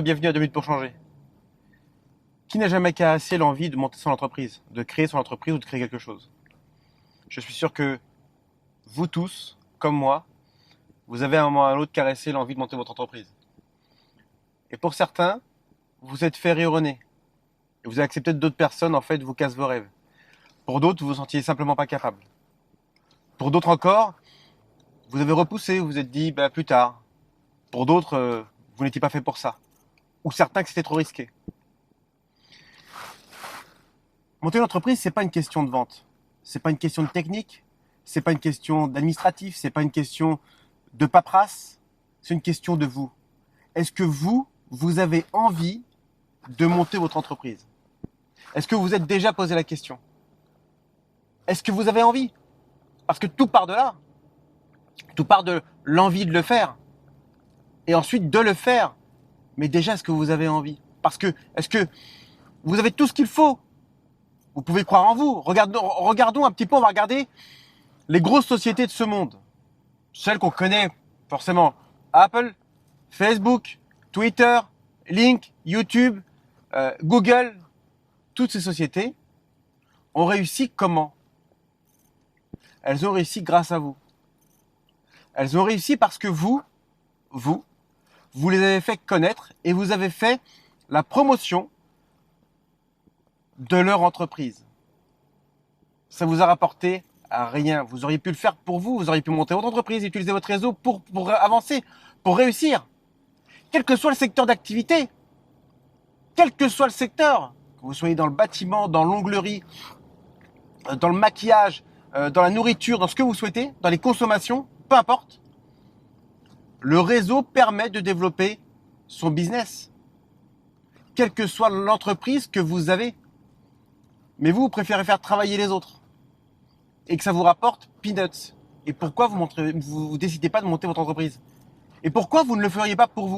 bienvenue à 2 minutes pour changer. Qui n'a jamais caressé l'envie de monter son entreprise, de créer son entreprise ou de créer quelque chose? Je suis sûr que vous tous, comme moi, vous avez à un moment ou à un autre caressé l'envie de monter votre entreprise. Et pour certains, vous êtes fait rire au nez. Et vous avez accepté que d'autres personnes, en fait, vous cassent vos rêves. Pour d'autres, vous vous sentiez simplement pas capable. Pour d'autres encore, vous avez repoussé, vous vous êtes dit, plus tard. Pour d'autres, vous n'étiez pas fait pour ça. Ou certains que c'était trop risqué. Monter une entreprise, c'est pas une question de vente. C'est pas une question de technique. C'est pas une question d'administratif. C'est pas une question de paperasse. C'est une question de vous. Est-ce que vous avez envie de monter votre entreprise? Est-ce que vous vous êtes déjà posé la question? Est-ce que vous avez envie? Parce que tout part de là. Tout part de l'envie de le faire. Et ensuite de le faire. Mais déjà, est-ce que vous avez envie? Parce que, est-ce que vous avez tout ce qu'il faut? Vous pouvez croire en vous. Regardons un petit peu, on va regarder les grosses sociétés de ce monde. Celles qu'on connaît forcément. Apple, Facebook, Twitter, Link, YouTube, Google. Toutes ces sociétés ont réussi comment? Elles ont réussi grâce à vous. Elles ont réussi parce que vous les avez fait connaître et vous avez fait la promotion de leur entreprise. Ça vous a rapporté à rien. Vous auriez pu le faire pour vous. Vous auriez pu monter votre entreprise, utiliser votre réseau pour avancer, pour réussir. Quel que soit le secteur d'activité, quel que soit le secteur, que vous soyez dans le bâtiment, dans l'onglerie, dans le maquillage, dans la nourriture, dans ce que vous souhaitez, dans les consommations, peu importe, le réseau permet de développer son business. Quelle que soit l'entreprise que vous avez. Mais vous préférez faire travailler les autres. Et que ça vous rapporte peanuts. Et pourquoi vous décidez pas de monter votre entreprise? Et pourquoi vous ne le feriez pas pour vous?